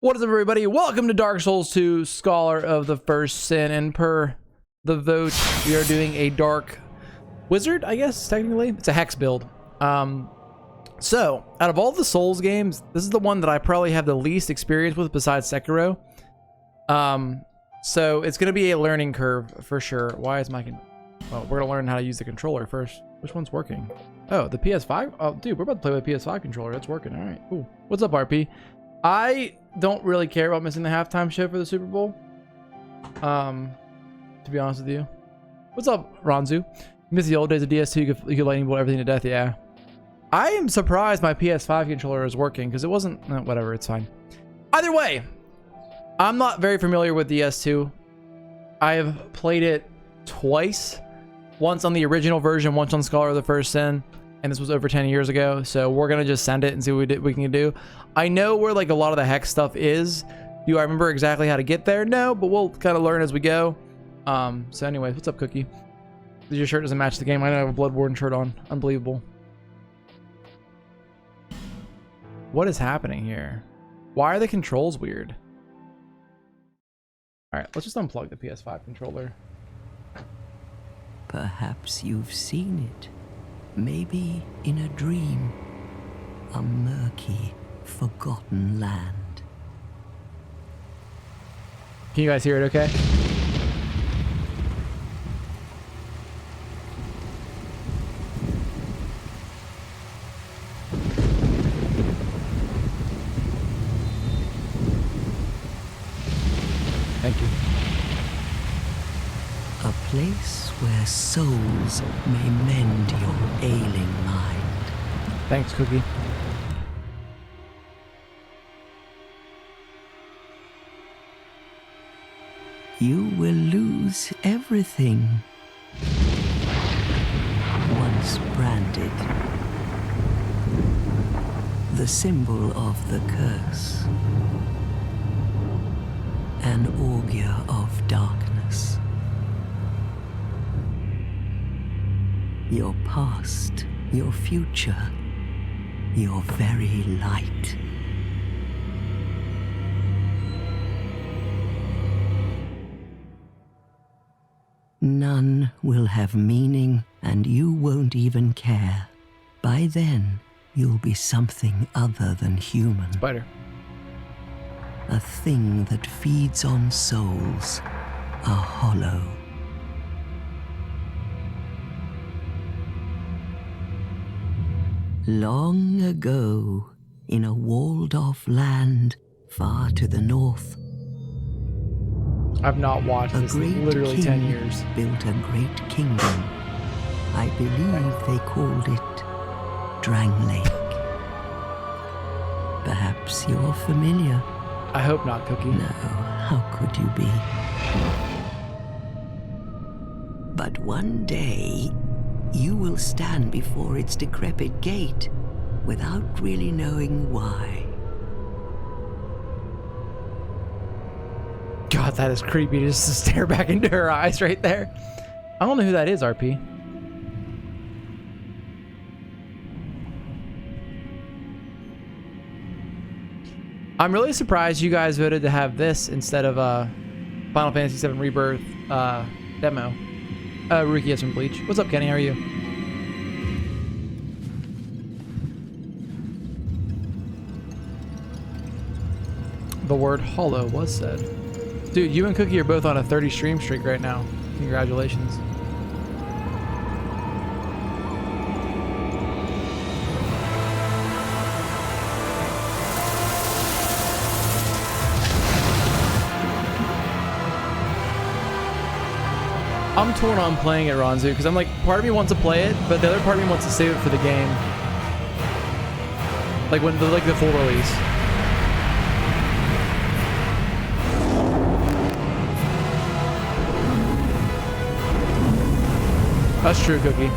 What is up, everybody? Welcome to Dark Souls 2, Scholar of the First Sin, and per the vote, we are doing a Dark Wizard, I guess, technically. It's a Hex build. So, out of all the Souls games, this is the one that I probably have the least experience with besides Sekiro. So, it's going to be a learning curve for sure. Why is my... Well, we're going to learn how to use the controller first. Which one's working? Oh, the PS5? Oh, dude, we're about to play with a PS5 controller. That's working. All right, cool. What's up, RP? I don't really care about missing the halftime show for the Super Bowl. To be honest with you. What's up, Ranzu? You miss the old days of DS2, you could lightning bolt everything to death, yeah. I am surprised my PS5 controller is working, because it wasn't... whatever, it's fine. Either way, I'm not very familiar with DS2. I have played it twice. Once on the original version, once on Scholar of the First Sin. And this was over 10 years ago, so we're gonna just send it and see what we can do. I know where like a lot of the Hex stuff is. Do I remember exactly how to get there? No, but we'll kind of learn as we go. So anyway, what's up, Cookie? Your shirt doesn't match the game. I don't have a Bloodborne shirt on. Unbelievable. What is happening here? Why are the controls weird? All right, let's just unplug the PS5 controller. Perhaps you've seen it. Maybe in a dream. A murky, forgotten land. Can you guys hear it okay? Thank you. A place where souls may mend your ailing mind. Thanks, Cookie. You will lose everything. Once branded. The symbol of the curse. An augur of darkness. Your past, your future, your very light. None will have meaning, and you won't even care. By then, you'll be something other than human. Spider. A thing that feeds on souls, a hollow. Long ago, in a walled-off land far to the north, I've not watched this in literally 10 years. Built a great kingdom. I believe they called it Drangleic. Perhaps you're familiar. I hope not, Cookie. No, how could you be? But one day, you will stand before its decrepit gate without really knowing why. God, that is creepy just to stare back into her eyes right there. I don't know who that is, RP. I'm really surprised you guys voted to have this instead of Final Fantasy VII Rebirth demo. Ruki from Bleach. What's up, Kenny? How are you? The word hollow was said. Dude, you and Cookie are both on a 30 stream streak right now. Congratulations. I'm torn on playing it, Ranzu, because I'm like, part of me wants to play it, but the other part of me wants to save it for the game. Like when the full release. That's true, Cookie.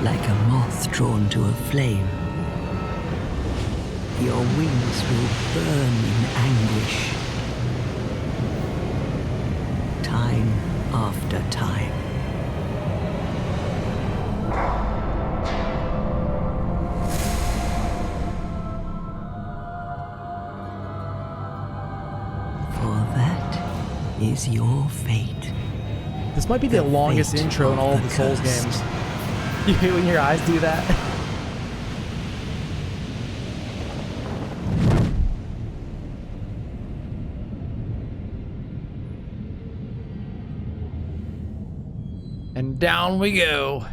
Like a moth drawn to a flame, your wings will burn in anguish. Time after time. is your fate. This might be the longest fate intro in all of the Souls cursed. games. You hate when your eyes do that? And down we go.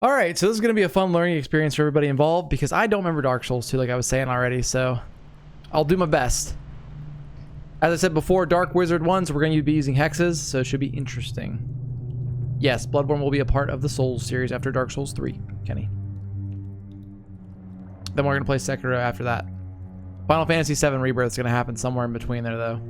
All right, so this is going to be a fun learning experience for everybody involved because I don't remember Dark Souls 2 like I was saying already, so I'll do my best. As I said before, Dark Wizard 1, so we're going to be using hexes, so it should be interesting. Yes, Bloodborne will be a part of the Souls series after Dark Souls 3, Kenny. Then we're going to play Sekiro after that. Final Fantasy VII Rebirth is going to happen somewhere in between there, though.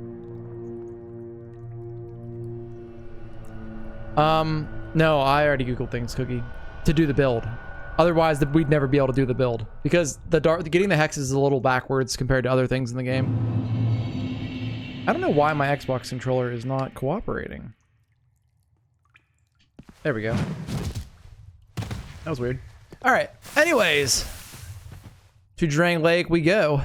No, I already Googled things, Cookie, to do the build. Otherwise, we'd never be able to do the build because getting the hexes is a little backwards compared to other things in the game. I don't know why my Xbox controller is not cooperating. There we go. That was weird. All right. Anyways, to Drangleic we go.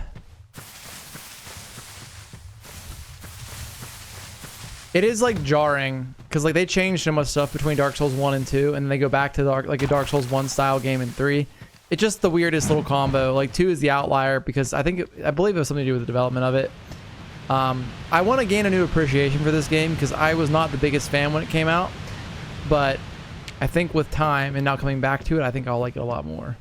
It is like jarring because like they changed so much stuff between Dark Souls 1 and 2, and then they go back to like a Dark Souls 1 style game in 3. It's just the weirdest little combo. Like 2 is the outlier because I believe it was something to do with the development of it. I want to gain a new appreciation for this game because I was not the biggest fan when it came out, but I think with time and now coming back to it, I think I'll like it a lot more.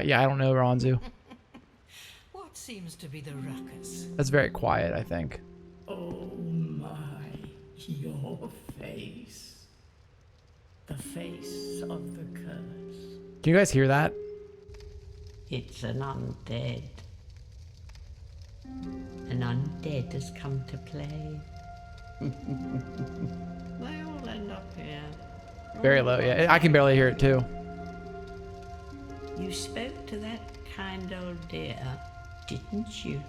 Yeah, I don't know, Ronzu. What seems to be the ruckus? That's very quiet, I think. Oh my, your face. The face of the curse. Can you guys hear that? It's an undead. An undead has come to play. They all end up here. Very low, yeah. I can barely hear it too. You spoke to that kind old dear, didn't you?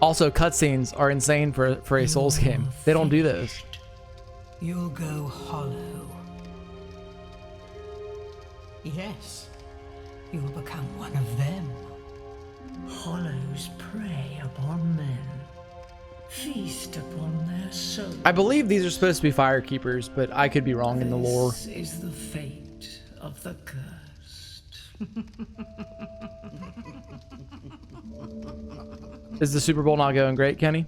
Also, cutscenes are insane for a Souls game. They don't do those. You'll go hollow. Yes, you'll become one of them. Hollows prey upon men, feast upon their souls. I believe these are supposed to be fire keepers, but I could be wrong in the lore. This is the fate of the cursed. Is the Super Bowl not going great, Kenny?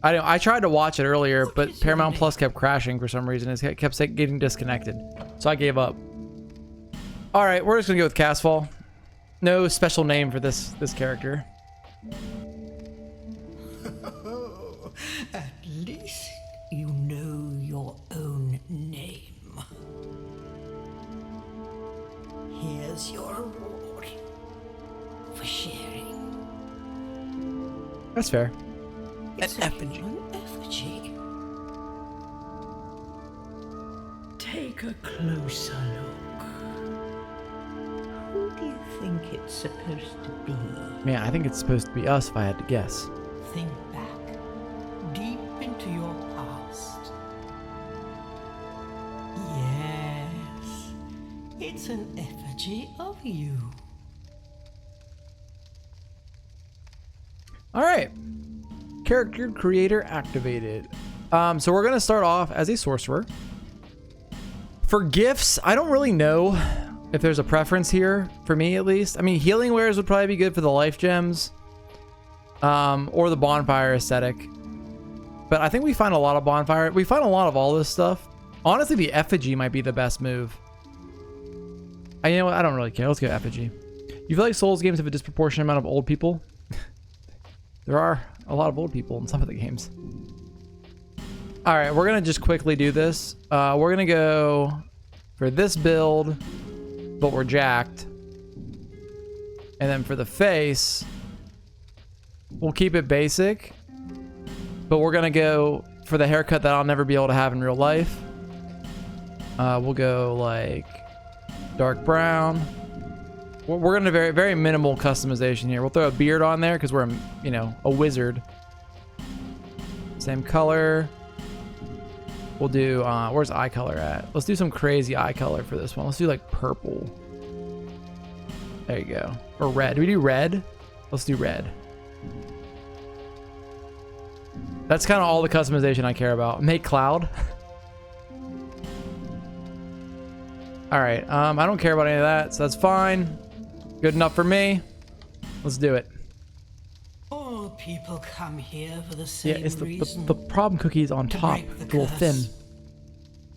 I tried to watch it earlier, but Paramount Plus kept crashing for some reason. It kept getting disconnected, so I gave up. All right, we're just gonna go with Castfall. No special name for this character. At least you know your own name. Here's your reward for sharing. That's fair. It's an effigy. Take a closer look. Who do you think it's supposed to be? Man, I think it's supposed to be us if I had to guess. Think back, deep into your past. Yes, it's an effigy of you. All right. Character creator activated. So we're going to start off as a sorcerer. For gifts, I don't really know if there's a preference here, for me at least. I mean, healing wares would probably be good for the life gems. Or the bonfire aesthetic. But I think we find a lot of bonfire. We find a lot of all this stuff. Honestly, the effigy might be the best move. You know what? I don't really care. Let's go effigy. You feel like Souls games have a disproportionate amount of old people? There are a lot of old people in some of the games. All right, we're going to just quickly do this. We're going to go for this build, but we're jacked. And then for the face, we'll keep it basic, but we're going to go for the haircut that I'll never be able to have in real life. We'll go like dark brown. We're going to very, very minimal customization here. We'll throw a beard on there because we're, you know, a wizard. Same color. We'll do, where's eye color at? Let's do some crazy eye color for this one. Let's do like purple. There you go. Or red. Do we do red? Let's do red. That's kind of all the customization I care about. Make cloud. All right. I don't care about any of that, so that's fine. Good enough for me. Let's do it. All people come here for the same Yeah, it's reason. the problem cookie is on To top. break the It's a little thin. curse.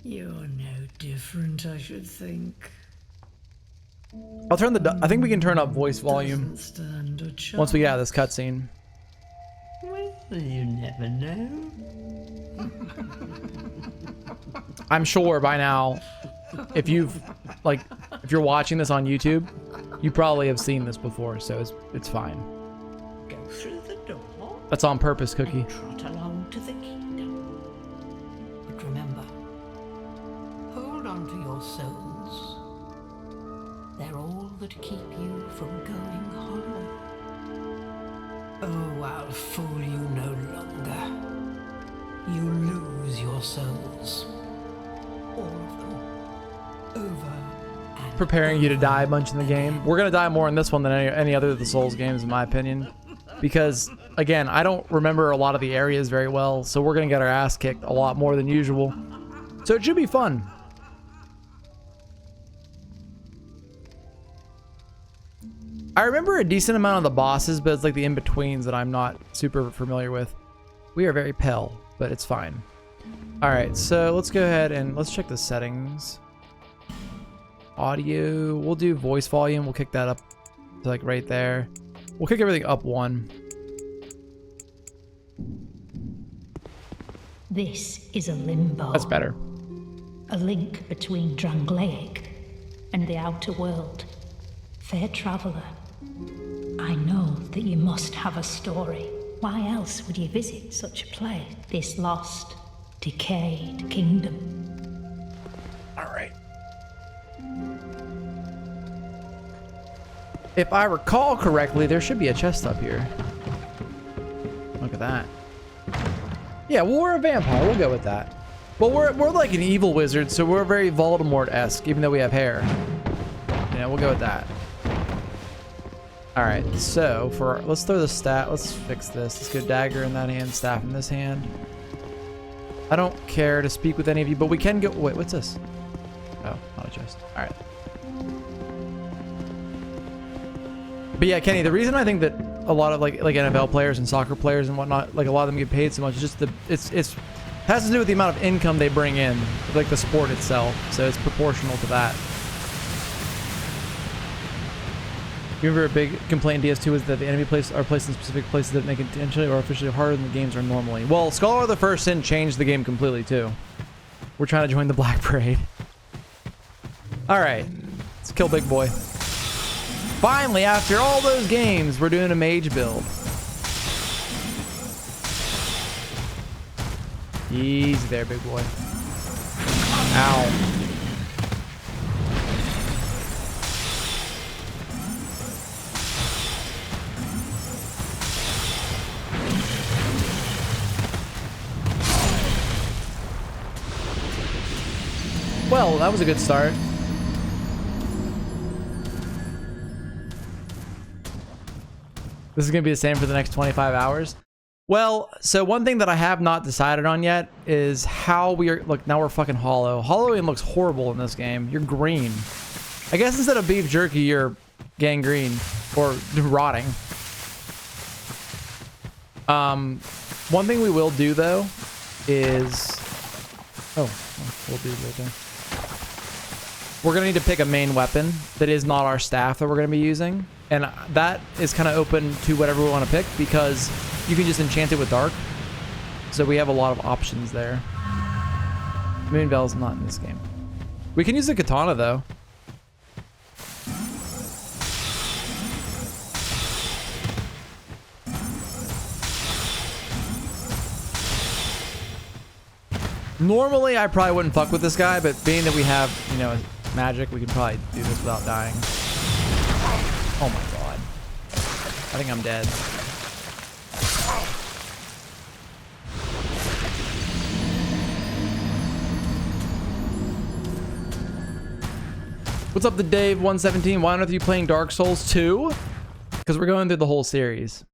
You're no different, I should think. I'll turn the. I think we can turn up voice volume Doesn't stand a chance. once we get out of this cutscene. Well, you never know. I'm sure by now, if you've if you're watching this on YouTube, you probably have seen this before, so it's fine. Go through the door That's on purpose, Cookie. and trot along to the kingdom. But remember, hold on to your souls. They're all that keep you from going hollow. Oh, I'll fool you no longer. You lose your souls. All of them. Over and Preparing you to over die a bunch in the game. again. We're gonna die more in this one than any other of the Souls games, in my opinion, because again, I don't remember a lot of the areas very well, so we're gonna get our ass kicked a lot more than usual. So it should be fun. I remember a decent amount of the bosses, but it's like the in-betweens that I'm not super familiar with. We are very pale, but it's fine. Alright, so let's go ahead and let's check the settings. Audio, we'll do voice volume. We'll kick that up to like right there. We'll kick everything up one. This is a limbo. That's better. A link between Drangleic and the outer world. Fair traveler, I know that you must have a story. Why else would you visit such a place? This lost, decayed kingdom. Alright. If I recall correctly, there should be a chest up here. Look at that. Yeah, well, we're a vampire. We'll go with that. But we're like an evil wizard, so we're very Voldemort-esque, even though we have hair. Yeah, we'll go with that. All right, so let's throw the stat. Let's fix this. Let's go dagger in that hand, staff in this hand. I don't care to speak with any of you, but we can go. Wait, what's this? Oh, not a chest. All right. But yeah, Kenny, the reason I think that a lot of like NFL players and soccer players and whatnot, like a lot of them get paid so much, is just it has to do with the amount of income they bring in, like the sport itself. So it's proportional to that. Remember, a big complaint in DS2 is that the enemy are placed in specific places that make it intentionally or officially harder than the games are normally. Well, Scholar of the First Sin changed the game completely too. We're trying to join the Black Parade. All right, let's kill Big Boy. Finally, after all those games, we're doing a mage build. Easy there, big boy. Ow. Well, that was a good start. This is going to be the same for the next 25 hours. Well, so one thing that I have not decided on yet is how we are... Look, now we're fucking hollow. Hollowing looks horrible in this game. You're green. I guess instead of beef jerky, you're gangrene or rotting. One thing we will do, though, is... Oh, we'll do right there. We're going to need to pick a main weapon that is not our staff that we're going to be using. And that is kind of open to whatever we want to pick because you can just enchant it with dark. So we have a lot of options there. Moonbell's not in this game. We can use the katana though. Normally I probably wouldn't fuck with this guy, but being that we have, you know, magic, we can probably do this without dying. Oh my god. I think I'm dead. What's up to Dave117? Why on earth are you playing Dark Souls 2? Because we're going through the whole series.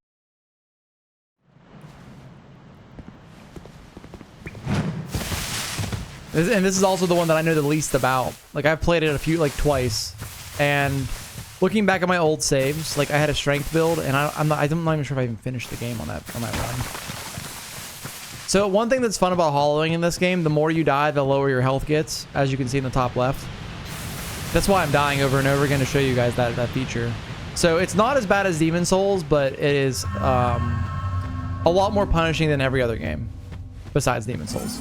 And this is also the one that I know the least about. Like, I've played it twice. And looking back at my old saves, like, I had a strength build, and I'm not even sure if I even finished the game on that run. So one thing that's fun about hollowing in this game, the more you die, the lower your health gets, as you can see in the top left. That's why I'm dying over and over again, to show you guys that feature. So it's not as bad as Demon Souls, but it is a lot more punishing than every other game besides Demon Souls.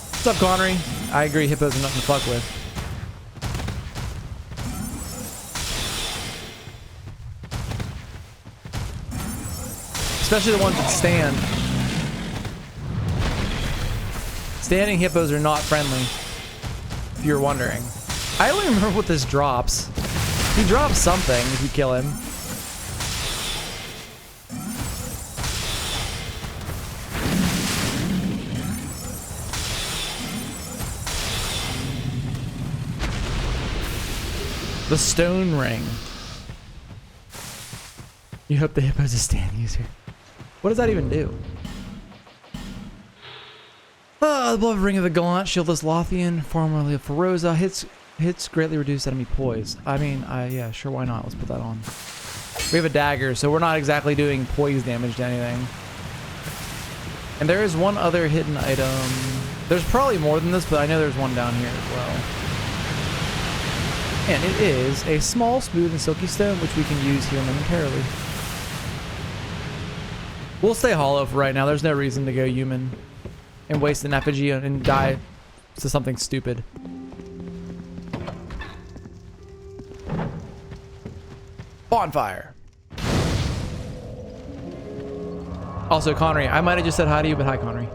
What's up, Connery? I agree, hippos are nothing to fuck with. Especially the ones that stand. Standing hippos are not friendly, if you're wondering. I don't even remember what this drops. He drops something if you kill him. The stone ring. You hope the hippo's a stand user. What does that even do? The beloved ring of the Gallant, shieldless Lothian, formerly of Feroza, hits greatly reduced enemy poise. I mean, yeah, sure, why not? Let's put that on. We have a dagger, so we're not exactly doing poise damage to anything. And there is one other hidden item. There's probably more than this, but I know there's one down here as well. And it is a small, smooth, and silky stone, which we can use here momentarily. We'll stay hollow for right now. There's no reason to go human and waste an effigy and die to something stupid. Bonfire. Also, Connery, I might have just said hi to you, but hi, Connery.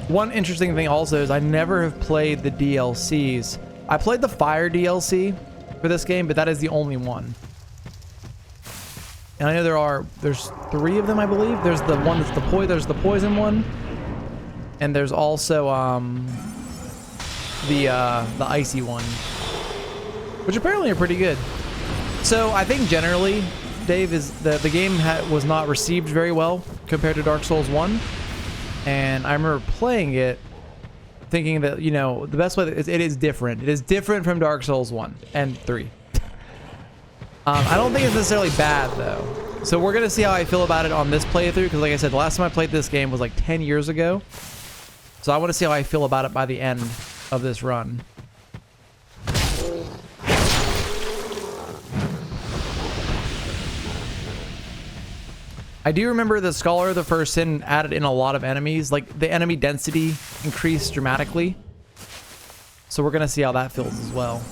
One interesting thing also is I never have played the DLCs. I played the Fire DLC for this game, but that is the only one. And I know there's 3 of them, I believe. There's the one that's there's the poison one, and there's also the icy one, which apparently are pretty good. So I think generally, Dave, is the game was not received very well compared to Dark Souls 1, and I remember playing it thinking that, you know, the best way it is different. It is different from Dark Souls 1 and 3. I don't think it's necessarily bad, though. So we're going to see how I feel about it on this playthrough, because like I said, the last time I played this game was like 10 years ago. So I want to see how I feel about it by the end of this run. I do remember the Scholar of the First Sin added in a lot of enemies. Like, the enemy density increased dramatically. So we're going to see how that feels as well.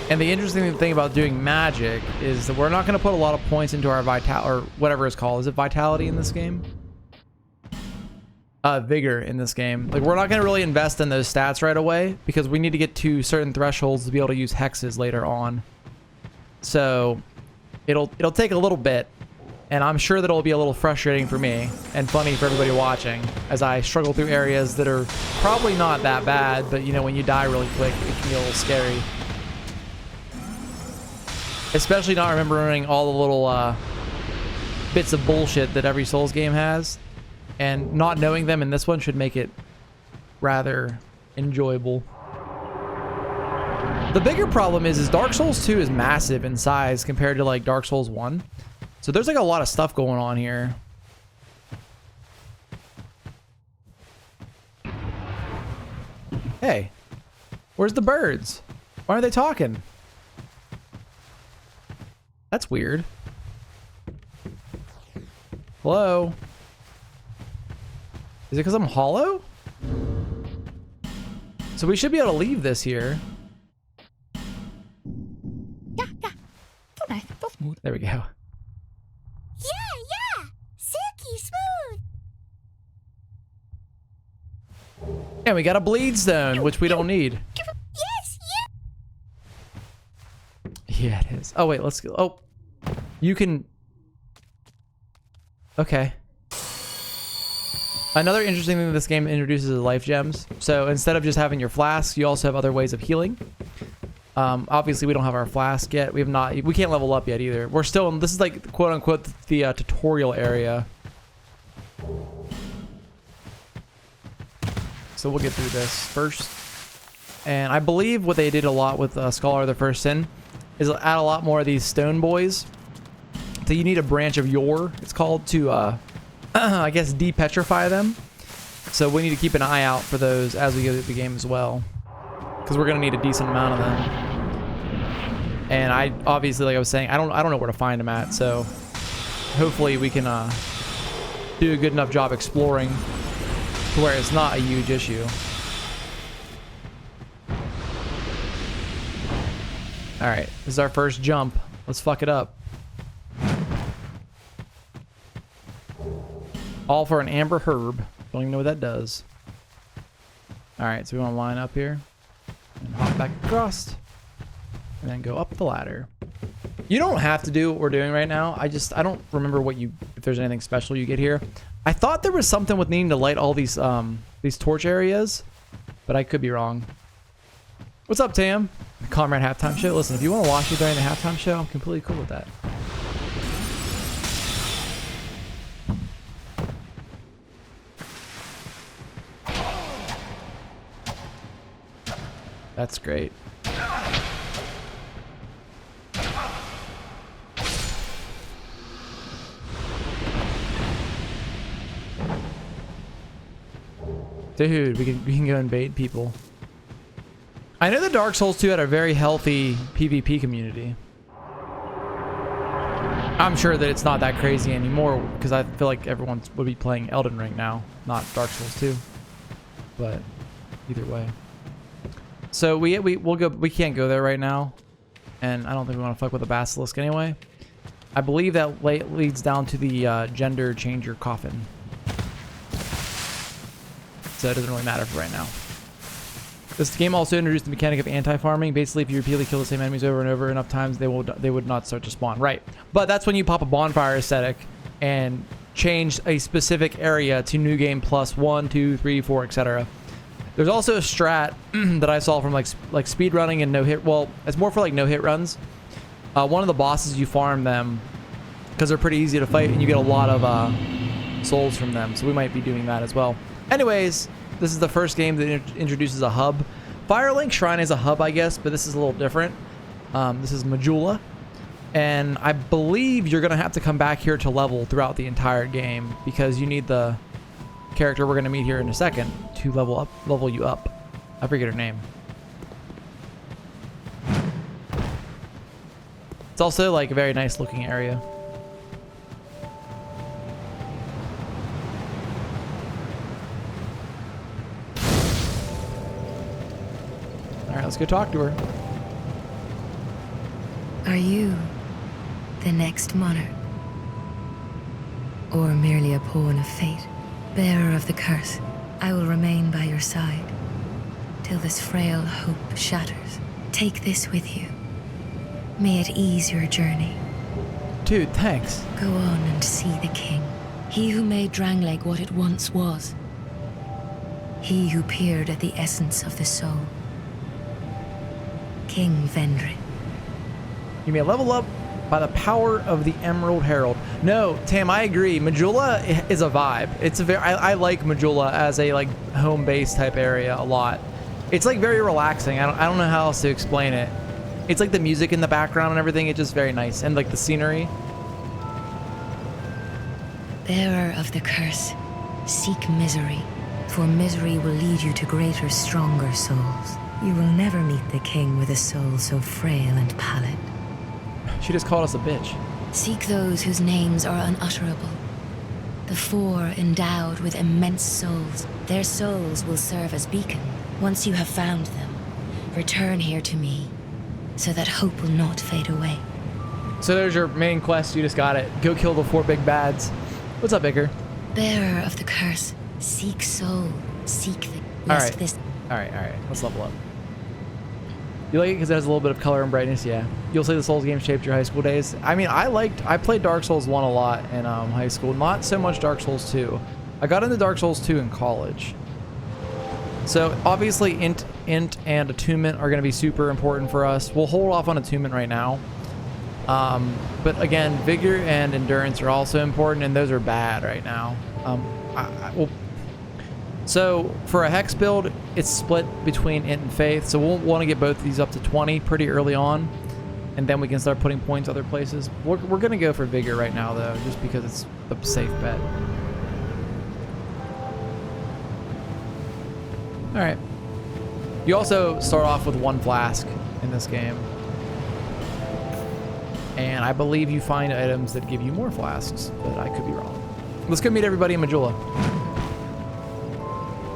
And the interesting thing about doing magic is that we're not going to put a lot of points into our or whatever it's called. Is it vitality in this game? Vigor in this game. Like, we're not going to really invest in those stats right away because we need to get to certain thresholds to be able to use hexes later on. So it'll take a little bit, and I'm sure that it'll be a little frustrating for me and funny for everybody watching as I struggle through areas that are probably not that bad, but you know, when you die really quick, it can be a little scary. Especially not remembering all the little bits of bullshit that every Souls game has. And not knowing them in this one should make it rather enjoyable. The bigger problem is Dark Souls 2 is massive in size compared to like Dark Souls 1. So there's like a lot of stuff going on here. Hey, where's the birds? Why aren't they talking? That's weird. Hello? Is it because I'm hollow? So we should be able to leave this here. There we go. Yeah, silky smooth. And we got a bleed stone, which we don't need. Yes, Yeah, it is. Oh, wait, let's go. Oh, you can... Okay. Another interesting thing that this game introduces is life gems. So instead of just having your flask, you also have other ways of healing. Obviously, we don't have our flask yet. We can't level up yet either. We're still in, this is like, quote unquote, the tutorial area. So we'll get through this first. And I believe what they did a lot with Scholar of the First Sin is add a lot more of these stone boys. So you need a branch of yore, it's called, to, I guess, depetrify them. So we need to keep an eye out for those as we go through the game as well. Because we're going to need a decent amount of them. And I, obviously, like I was saying, I don't know where to find them at. So hopefully we can do a good enough job exploring to where it's not a huge issue. Alright, this is our first jump. Let's fuck it up. All for an amber herb. Don't even know what that does. Alright, so we want to line up here. And hop back across. And then go up the ladder. You don't have to do what we're doing right now. I don't remember if there's anything special you get here. I thought there was something with needing to light all these torch areas, but I could be wrong. What's up, Tam? Comrade halftime show. Listen, if you want to watch me during the halftime show, I'm completely cool with that. That's great. Dude, we can go and bait people. I know that Dark Souls 2 had a very healthy PvP community. I'm sure that it's not that crazy anymore because I feel like everyone would be playing Elden Ring now, not Dark Souls 2. But either way. So we'll go. We can't go there right now, and I don't think we want to fuck with the basilisk anyway. I believe that leads down to the gender changer coffin. So it doesn't really matter for right now. This game also introduced the mechanic of anti-farming. Basically, if you repeatedly kill the same enemies over and over enough times, they would not start to spawn. Right. But that's when you pop a bonfire aesthetic and change a specific area to new game plus 1, 2, 3, 4, etc. There's also a strat that I saw from like speed running and no hit. Well, it's more for like no hit runs. One of the bosses, you farm them because they're pretty easy to fight and you get a lot of souls from them. So we might be doing that as well. Anyways, this is the first game that introduces a hub. Firelink Shrine is a hub, I guess, but this is a little different. This is Majula. And I believe you're going to have to come back here to level throughout the entire game because you need the character we're going to meet here in a second to level you up. I forget her name. It's also like a very nice looking area. Alright, let's go talk to her. Are you the next monarch? Or merely a pawn of fate? Bearer of the curse, I will remain by your side till this frail hope shatters. Take this with you. May it ease your journey. Dude, thanks. Go on and see the king. He who made Drangleic what it once was. He who peered at the essence of the soul. King Vendrick. You may level up by the power of the Emerald Herald. No, Tam, I agree. Majula is a vibe. It's a very I like Majula as a like home base type area a lot. It's like very relaxing. I don't know how else to explain it. It's like the music in the background and everything. It's just very nice, and like the scenery. Bearer of the curse, seek misery, for misery will lead you to greater, stronger souls. You will never meet the king with a soul so frail and pallid. She just called us a bitch. Seek those whose names are unutterable. The four endowed with immense souls. Their souls will serve as beacon. Once you have found them, return here to me, so that hope will not fade away. So there's your main quest. You just got it. Go kill the 4 big bads. What's up, Iker? Bearer of the curse, seek soul, seek the... All right. All right. Let's level up. You like it because it has a little bit of color and brightness? Yeah. You'll say the Souls game shaped your high school days. I mean, I played Dark Souls 1 a lot in high school. Not so much Dark Souls 2. I got into Dark Souls 2 in college. So obviously int and attunement are going to be super important for us. We'll hold off on attunement right now. But again, vigor and endurance are also important, and those are bad right now. So for a Hex build, it's split between int and faith. So we'll want to get both of these up to 20 pretty early on, and then we can start putting points other places. We're going to go for vigor right now, though, just because it's a safe bet. All right. You also start off with 1 flask in this game. And I believe you find items that give you more flasks, but I could be wrong. Let's go meet everybody in Majula.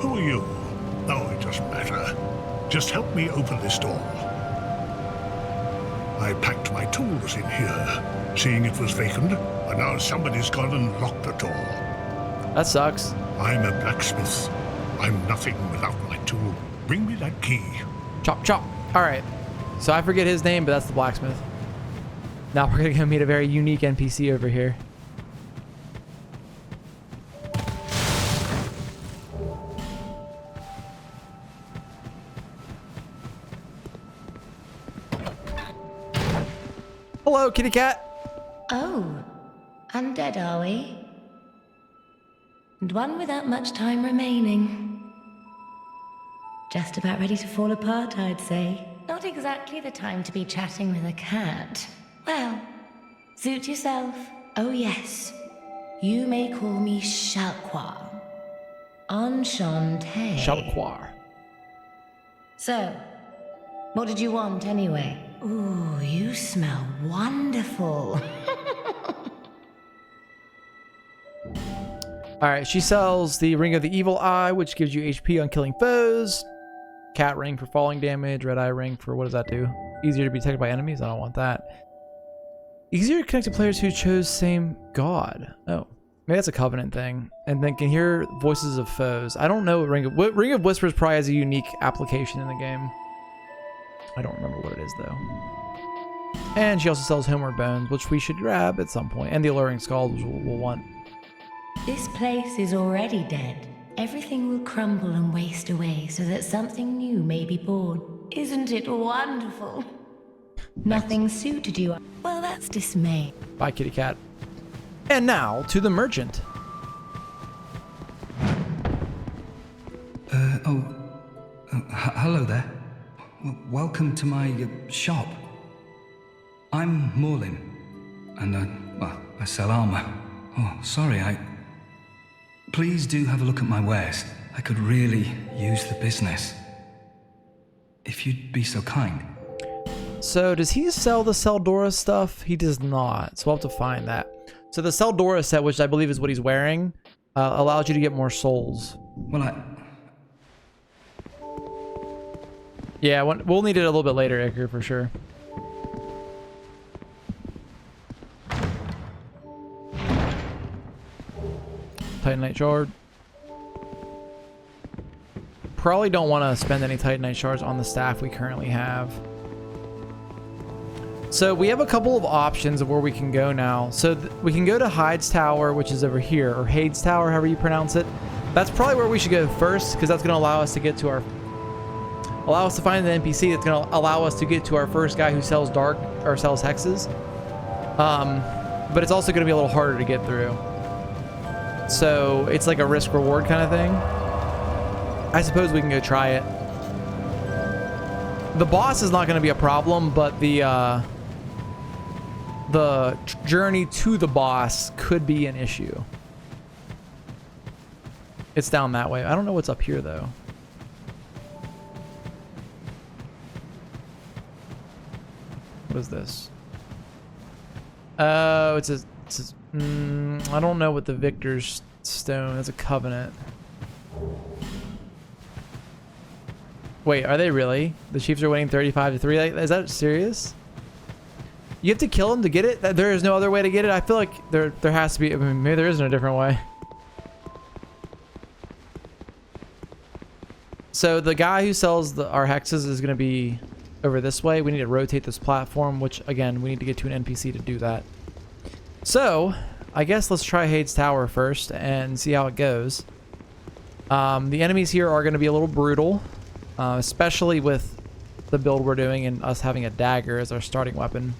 Who are you? Oh, it doesn't matter. Just help me open this door. I packed my tools in here, seeing it was vacant, but now somebody's gone and locked the door. That sucks. I'm a blacksmith. I'm nothing without my tool. Bring me that key. Chop, chop. All right. So I forget his name, but that's the blacksmith. Now we're going to go meet a very unique NPC over here. Hello, kitty cat. Oh, undead are we? And one without much time remaining. Just about ready to fall apart, I'd say. Not exactly the time to be chatting with a cat. Well, suit yourself. Oh yes, you may call me Shalquar. Enchanté. Shalquar. So, what did you want anyway? Ooh, you smell wonderful. Alright, she sells the Ring of the Evil Eye, which gives you HP on killing foes. Cat Ring for falling damage. Red Eye Ring for, what does that do? Easier to be detected by enemies? I don't want that. Easier to connect to players who chose same god. Oh, maybe that's a covenant thing. And then can hear voices of foes. I don't know what Ring of Whispers probably has a unique application in the game. I don't remember what it is though. And she also sells Homeward Bones, which we should grab at some point. And the Alluring Scald, which we'll want. This place is already dead. Everything will crumble and waste away so that something new may be born. Isn't it wonderful? Nothing suited you. Well, that's dismay. Bye, kitty cat. And now to the merchant. Hello there. Welcome to my shop. I'm Morlin, and I sell armor. Oh, sorry, Please do have a look at my wares. I could really use the business. If you'd be so kind. So does he sell the Seldora stuff? He does not. So we'll have to find that. So the Seldora set, which I believe is what he's wearing, allows you to get more souls. Well, yeah, we'll need it a little bit later, Iker, for sure. Titanite Shard. Probably don't want to spend any Titanite Shards on the staff we currently have. So we have a couple of options of where we can go now. So we can go to Hyde's Tower, which is over here, or Hades Tower, however you pronounce it. That's probably where we should go first, because that's going to allow us to get to our... allow us to find the NPC that's going to allow us to get to our first guy who sells dark, or sells hexes. But it's also going to be a little harder to get through. So it's like a risk-reward kind of thing. I suppose we can go try it. The boss is not going to be a problem, but the journey to the boss could be an issue. It's down that way. I don't know what's up here, though. What is this? Oh, it's a... I don't know what the Victor's Stone. It's a covenant. Wait, are they really? The Chiefs are winning 35-3. Is that serious? You have to kill him to get it? There is no other way to get it? I feel like there has to be. I mean, maybe there isn't a different way. So the guy who sells our hexes is going to be over this way. We need to rotate this platform, which again, we need to get to an NPC to do that. So, I guess let's try Hades Tower first and see how it goes. The enemies here are going to be a little brutal, especially with the build we're doing and us having a dagger as our starting weapon.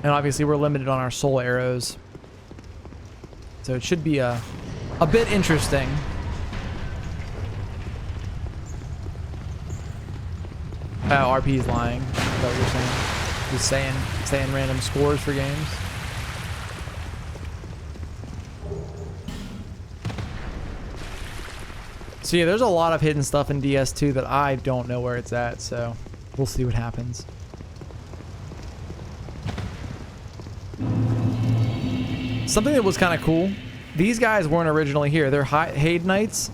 And obviously we're limited on our soul arrows. So it should be a bit interesting. Oh, RP is lying. Is that what you're saying? Just saying random scores for games. So yeah, there's a lot of hidden stuff in DS2 that I don't know where it's at, so we'll see what happens. Something that was kind of cool, these guys weren't originally here. They're Hade Knights,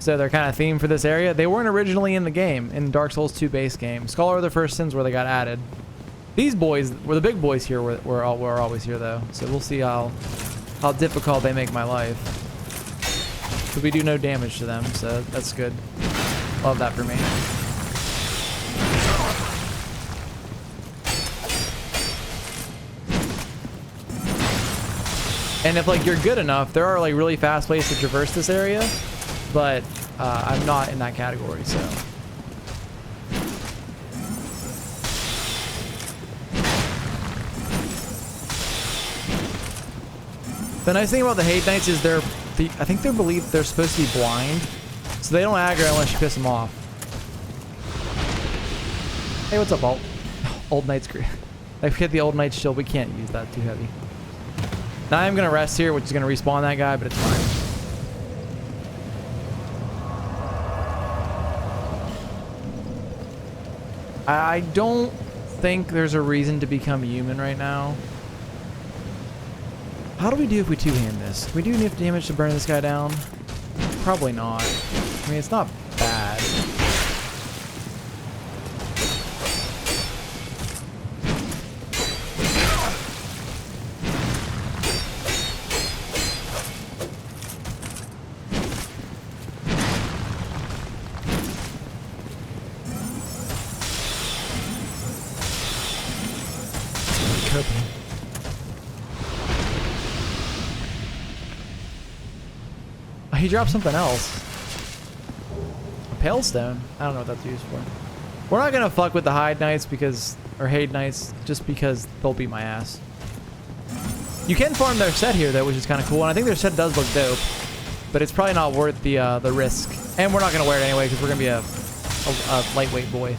so they're kind of themed for this area. They weren't originally in the game, in Dark Souls 2 base game. Scholar of the First Sins where they got added. These boys, were the big boys here, were always here though, so we'll see how difficult they make my life. But we do no damage to them, so that's good. Love that for me. And if like you're good enough, there are like really fast ways to traverse this area, but I'm not in that category, so. The nice thing about the Hade Knights is I think they're believed they're supposed to be blind, so they don't aggro unless you piss them off. Hey, what's up, Alt? Old Knight's great. I've hit the Old Knight's shield. We can't use that, too heavy. Now I'm gonna rest here, which is gonna respawn that guy, but it's fine. I don't think there's a reason to become human right now. How do we do if we two-hand this? Can we do enough damage to burn this guy down? Probably not. I mean, it's not bad. He dropped something else. A Pale Stone? I don't know what that's used for. We're not gonna fuck with the Hade Knights or Hade Knights just because they'll beat my ass. You can farm their set here though, which is kind of cool, and I think their set does look dope, but it's probably not worth the risk. And we're not gonna wear it anyway because we're gonna be a lightweight boy.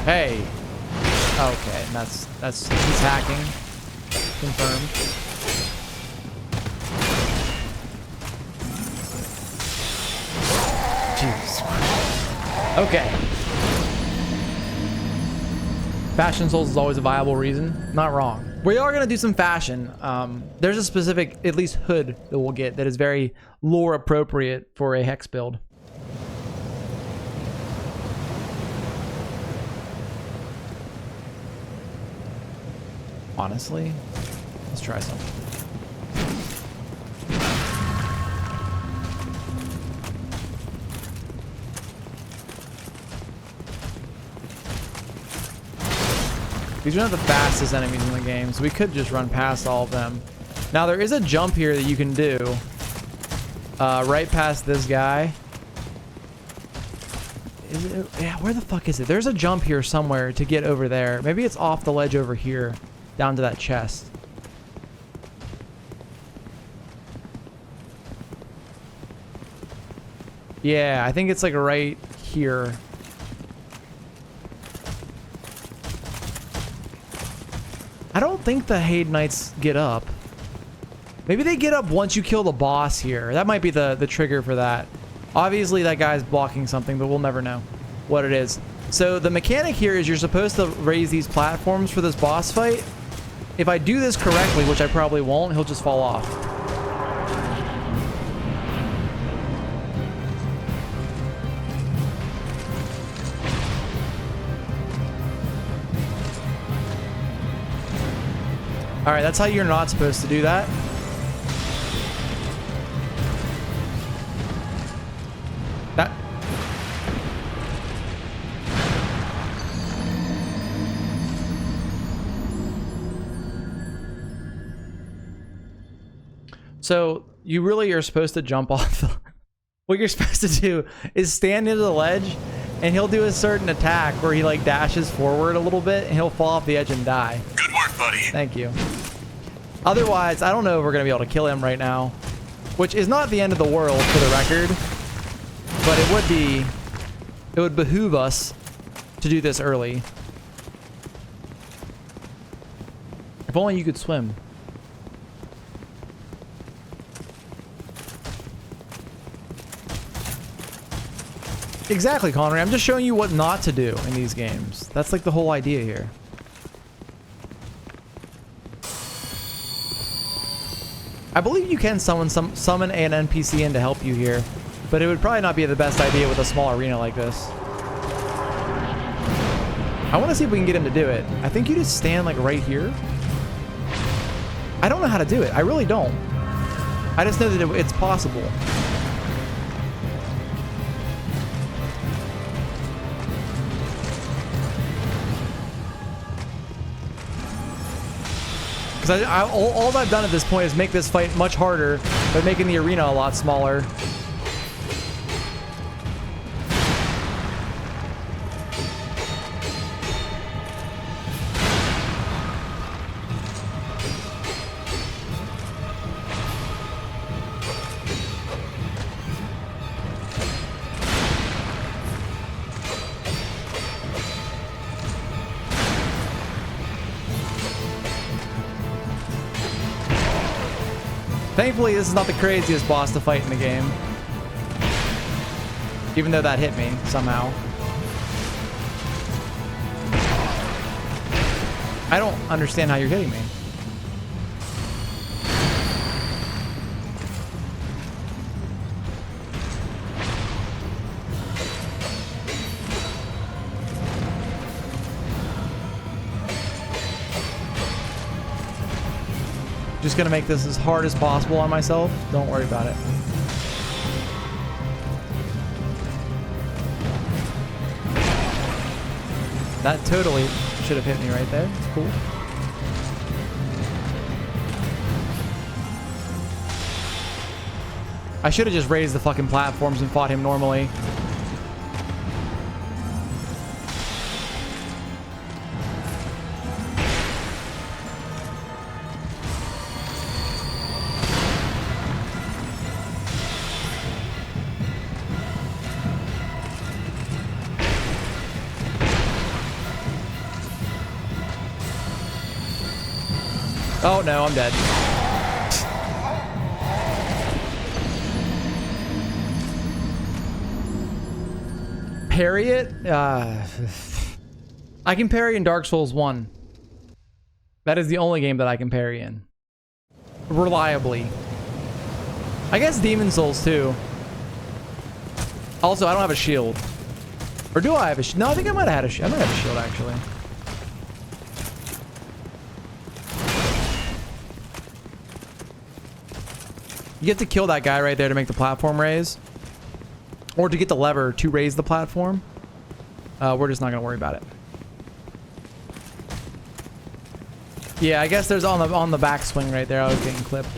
Hey. Okay, and that's he's hacking. Confirmed. Jesus Christ. Okay. Fashion Souls is always a viable reason. Not wrong. We are gonna do some fashion. There's a specific, at least hood that we'll get that is very lore appropriate for a Hex build. Honestly, let's try something. These are not the fastest enemies in the game, so we could just run past all of them. Now there is a jump here that you can do right past this guy. Is it, yeah, where the fuck is it? There's a jump here somewhere to get over there. Maybe it's off the ledge over here. Down to that chest. Yeah, I think it's like right here. I don't think the Hade Knights get up. Maybe they get up once you kill the boss here. That might be the trigger for that. Obviously that guy's blocking something, but we'll never know what it is. So the mechanic here is you're supposed to raise these platforms for this boss fight. If I do this correctly, which I probably won't, he'll just fall off. All right, that's how you're not supposed to do that. That. So you really are supposed to jump off. What you're supposed to do is stand into the ledge, and he'll do a certain attack where he like dashes forward a little bit, and he'll fall off the edge and die. Good work, buddy. Thank you. Otherwise, I don't know if we're gonna be able to kill him right now, which is not the end of the world for the record, but it would behoove us to do this early. If only you could swim. Exactly, Connery. I'm just showing you what not to do in these games. That's like the whole idea here. I believe you can summon an NPC in to help you here, but it would probably not be the best idea with a small arena like this. I want to see if we can get him to do it. I think you just stand like right here. I don't know how to do it. I really don't. I just know that it's possible. Because all I've done at this point is make this fight much harder by making the arena a lot smaller. Thankfully, this is not the craziest boss to fight in the game. Even though that hit me, somehow. I don't understand how you're hitting me. Just gonna make this as hard as possible on myself. Don't worry about it. That totally should have hit me right there. It's cool. I should have just raised the fucking platforms and fought him normally. Oh no, I'm dead. Parry it? I can parry in Dark Souls 1. That is the only game that I can parry in. Reliably. I guess Demon Souls too. Also, I don't have a shield. Or do I have a shield? No, I think I might have had a shield. I might have a shield actually. You get to kill that guy right there to make the platform raise. Or to get the lever to raise the platform. We're just not going to worry about it. Yeah, I guess there's on the backswing right there. I was getting clipped.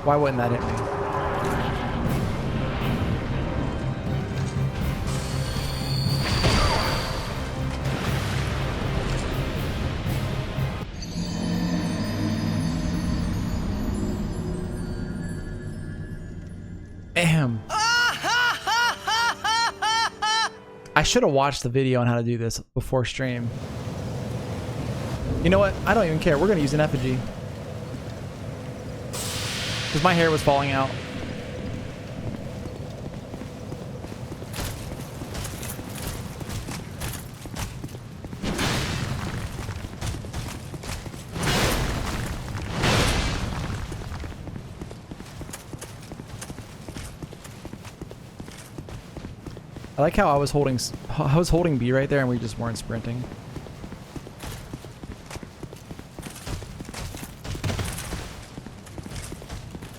Why wouldn't that hit me? Damn. I should have watched the video on how to do this before stream. You know what? I don't even care. We're going to use an effigy. Because my hair was falling out. I like how I was holding B right there and we just weren't sprinting.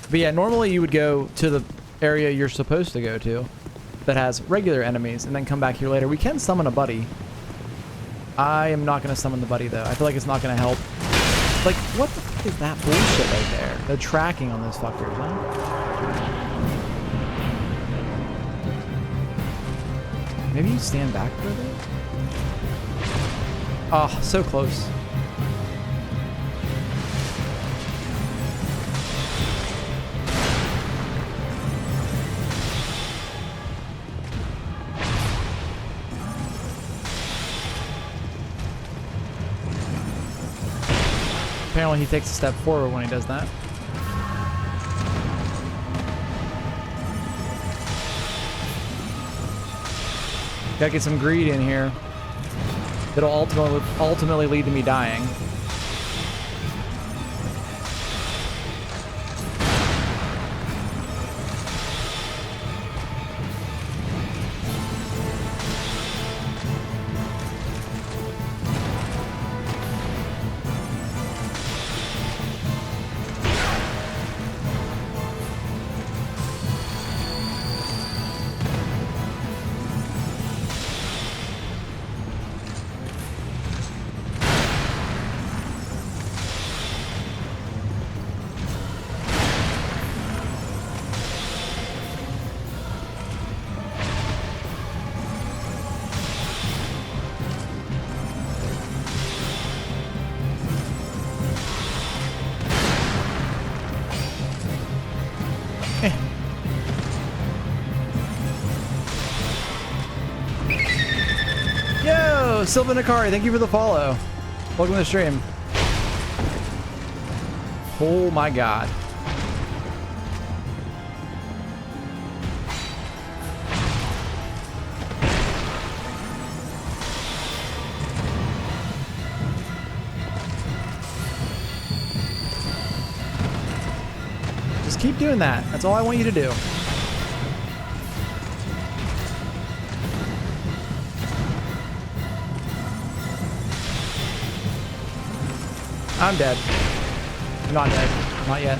But yeah, normally you would go to the area you're supposed to go to that has regular enemies and then come back here later. We can summon a buddy. I am not going to summon the buddy though. I feel like it's not going to help. Like, what the fuck is that bullshit right there? The tracking on those fuckers, huh? Maybe you stand back for a bit? Oh, so close. Apparently he takes a step forward when he does that. Gotta get some greed in here. It'll ultimately lead to me dying. Sylvan Akari, thank you for the follow. Welcome to the stream. Oh my god. Just keep doing that. That's all I want you to do. I'm dead. I'm not dead. Not yet.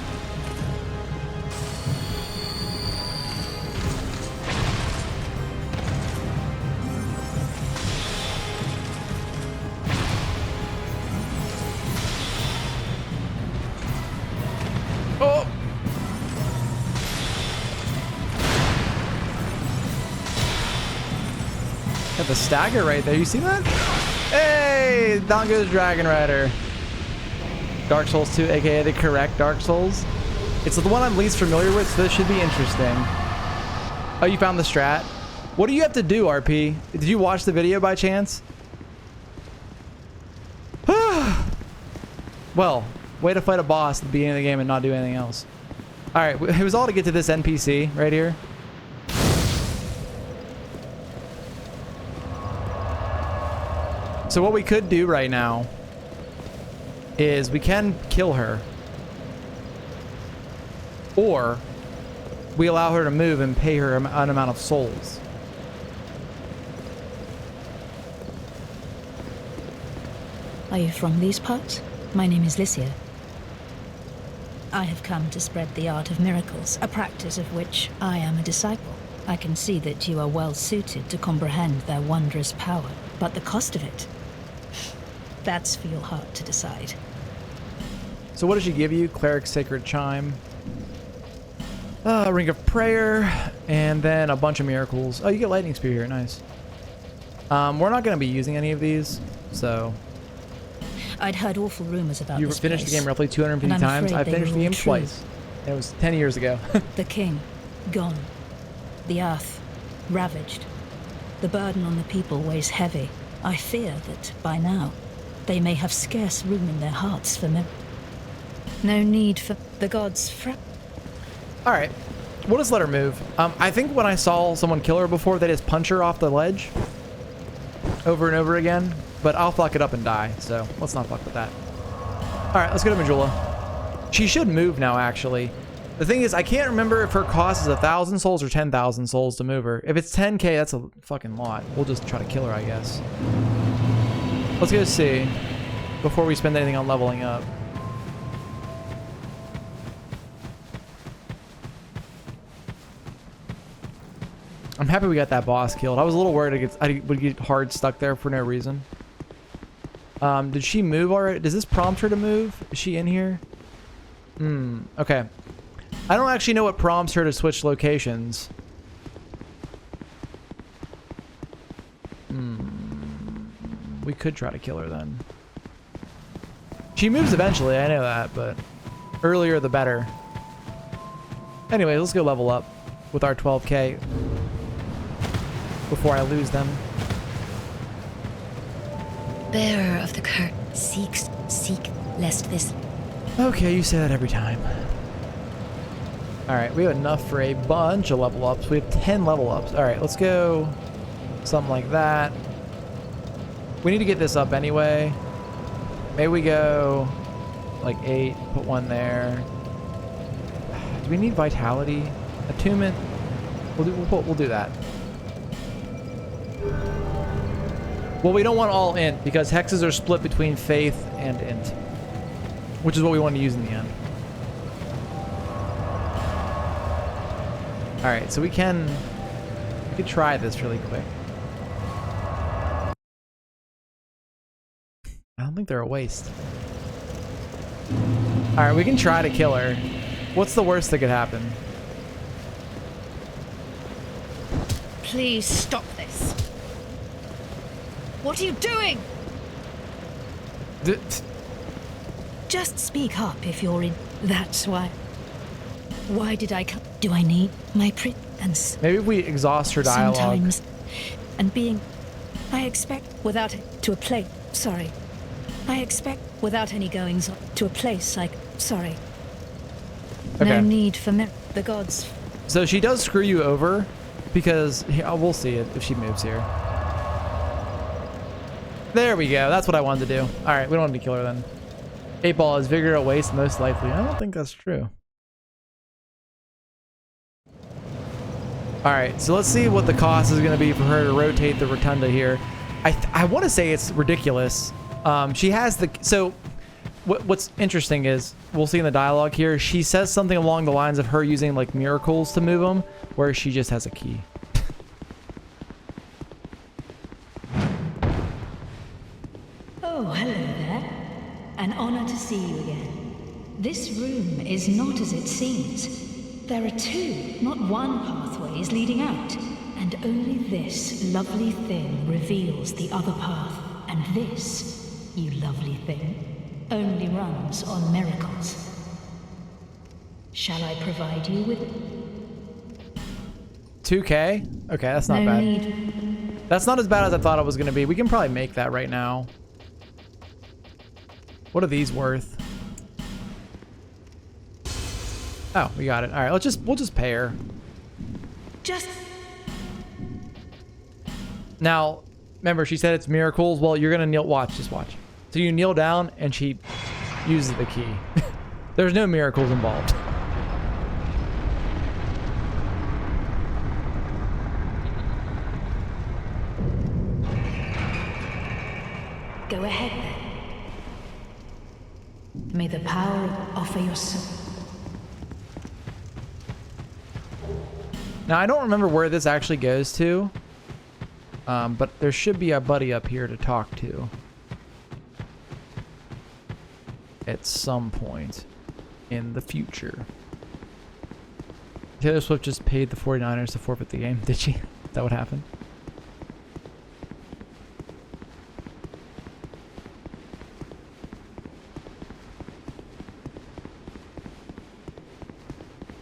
Oh! Got the stagger right there. You see that? Hey! Down goes Dragon Rider. Dark Souls 2, aka the correct Dark Souls. It's the one I'm least familiar with, so this should be interesting. Oh, you found the strat? What do you have to do, RP? Did you watch the video by chance? Well, way to fight a boss at the beginning of the game and not do anything else. Alright, it was all to get to this NPC right here. So what we could do right now is we can kill her, or we allow her to move and pay her an amount of souls. Are you from these parts? My name is Lycia. I have come to spread the art of miracles, a practice of which I am a disciple. I can see that you are well suited to comprehend their wondrous power, but the cost of it, that's for your heart to decide. So what does she give you? Cleric Sacred Chime, Ring of Prayer, and then a bunch of miracles. Oh, you get Lightning Spear here. Nice. We're not going to be using any of these, so... I'd heard awful rumors about you this finished place, the game roughly 250 times. I finished the game twice. And it was 10 years ago. The king, gone. The earth, ravaged. The burden on the people weighs heavy. I fear that, by now, they may have scarce room in their hearts for me. No need for the gods. Alright, we'll just let her move. I think when I saw someone kill her before, they just punch her off the ledge over and over again, but I'll fuck it up and die, so let's not fuck with that. Alright, let's go to Majula. She should move now, actually. The thing is, I can't remember if her cost is 1,000 souls or 10,000 souls to move her. If it's 10k, that's a fucking lot. We'll just try to kill her, I guess. Let's go see before we spend anything on leveling up. I'm happy we got that boss killed. I was a little worried I would get hard stuck there for no reason. Did she move already? Does this prompt her to move? Is she in here? Okay. I don't actually know what prompts her to switch locations. We could try to kill her then. She moves eventually, I know that, but earlier the better. Anyway, let's go level up with our 12k before I lose them. Bearer of the curtain, seek lest this... Okay, you say that every time. Alright, we have enough for a bunch of level ups. We have 10 level ups. Alright, let's go something like that. We need to get this up anyway. Maybe we go like 8, put 1 there. Do we need vitality? Attunement? We'll do that. Well, we don't want all int because hexes are split between faith and int, which is what we want to use in the end. All right, so we could try this really quick. I don't think they're a waste. All right, we can try to kill her. What's the worst that could happen? Please stop this. What are you doing? Just speak up if you're in. That's why. Why did I come? Do I need my and maybe if we exhaust her dialogue. Sometimes, and being, I expect without it to a place. Sorry, I expect without any goings on to a place like. Sorry. Okay. No need for the gods. So she does screw you over because we'll see it if she moves here. There we go. That's what I wanted to do. All right, we don't need to kill her then. 8-ball is vigor at waste most likely. I don't think that's true. All right, so let's see what the cost is going to be for her to rotate the rotunda here. I want to say it's ridiculous. She has the... So what's interesting is, we'll see in the dialogue here, she says something along the lines of her using like miracles to move them, where she just has a key. Oh, hello there. An honor to see you again. This room is not as it seems. There are 2, not 1 pathways leading out. And only this lovely thing reveals the other path. And this, you lovely thing, only runs on miracles. Shall I provide you with... 2k? Okay, that's not bad. Need. That's not as bad as I thought it was going to be. We can probably make that right now. What are these worth? Oh, we got it. All right, we'll just pay her. Now, remember she said it's miracles. Well, you're gonna kneel. Just watch. So you kneel down, and she uses the key. There's no miracles involved. Go ahead then. May the power offer your soul. Now, I don't remember where this actually goes to, but there should be a buddy up here to talk to at some point in the future. Taylor Swift just paid the 49ers to forfeit the game. Did she? Is that what happened?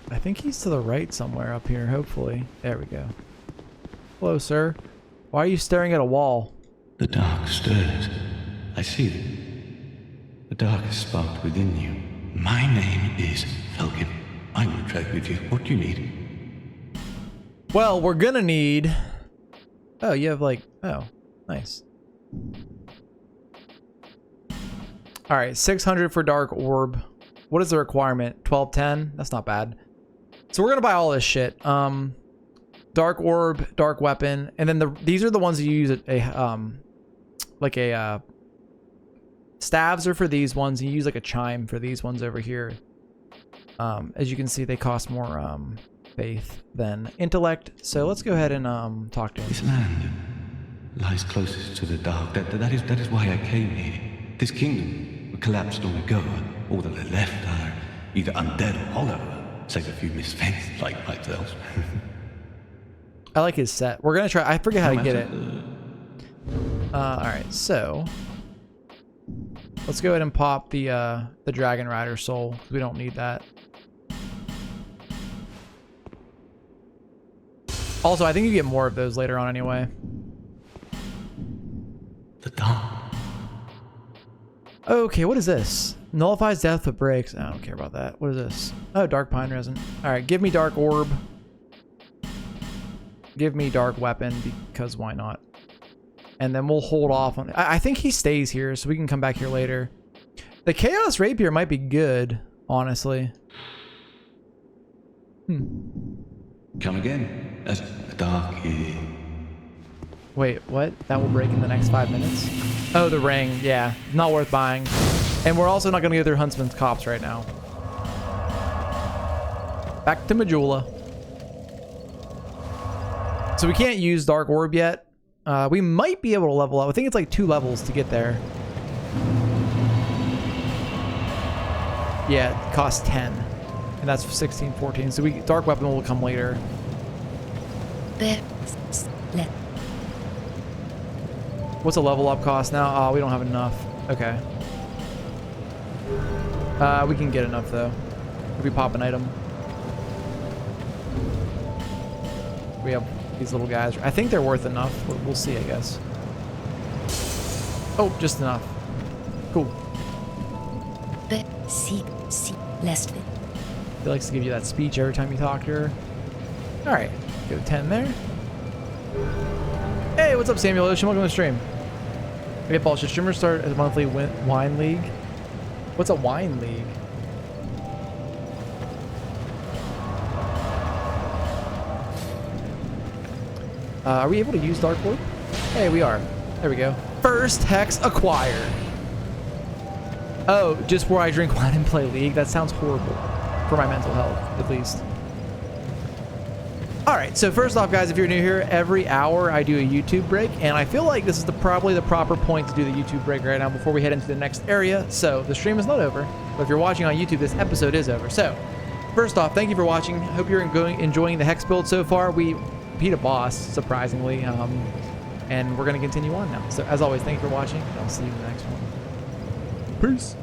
I think he's to the right somewhere up here, hopefully. There we go. Hello, sir. Why are you staring at a wall? The dark stirs. I see it. The dark is sparked within you. My name is Falcon. I will trade with you. What do you need? Well, we're gonna need... Oh, you have like... Oh, nice. Alright, 600 for Dark Orb. What is the requirement? 1210? That's not bad. So we're gonna buy all this shit. Dark orb, dark weapon, and then these are the ones that you use staves are for these ones. You use like a chime for these ones over here. As you can see, they cost more faith than intellect. So let's go ahead and talk to him. This land lies closest to the dark. That is why I came here. This kingdom collapsed long ago. All that are left are either undead or hollow, save a few misfits like myself. I like his set. We're gonna try. I forget how to get it. All right, so let's go ahead and pop the Dragon Rider soul. We don't need that. Also, I think you get more of those later on anyway. The dark. Okay, what is this? Nullifies death but breaks. I don't care about that. What is this? Oh, dark pine resin. All right, give me dark orb. Give me dark weapon, because why not? And then we'll hold off on... I think he stays here, so we can come back here later. The Chaos Rapier might be good, honestly. Come again. As dark is... Wait, what? That will break in the next 5 minutes? Oh, the ring. Yeah, not worth buying. And we're also not going to go through Huntsman's Copse right now. Back to Majula. So we can't use Dark Orb yet. We might be able to level up. I think it's like 2 levels to get there. Yeah, it costs 10. And that's 16, 14. So Dark Weapon will come later. What's a level up cost now? Oh, we don't have enough. Okay. We can get enough though. If we pop an item. We have these little guys. I think they're worth enough. We'll see, I guess. Oh, just enough. Cool. He likes to give you that speech every time you talk to her. All right, go 10 there. Hey, what's up, Samuel Ocean? Welcome to the stream. Okay, Paul, should streamers start a monthly wine league? What's a wine league? Are we able to use Dark Orb? Hey, we are. There we go. First Hex acquired. Oh, just where I drink wine and play League? That sounds horrible. For my mental health, at least. Alright, so first off, guys, if you're new here, every hour I do a YouTube break, and I feel like this is probably the proper point to do the YouTube break right now before we head into the next area. So, the stream is not over, but if you're watching on YouTube, this episode is over. So, first off, thank you for watching. Hope you're enjoying the Hex build so far. We beat a boss, surprisingly, and we're going to continue on now. So, as always, thank you for watching, and I'll see you in the next one. Peace!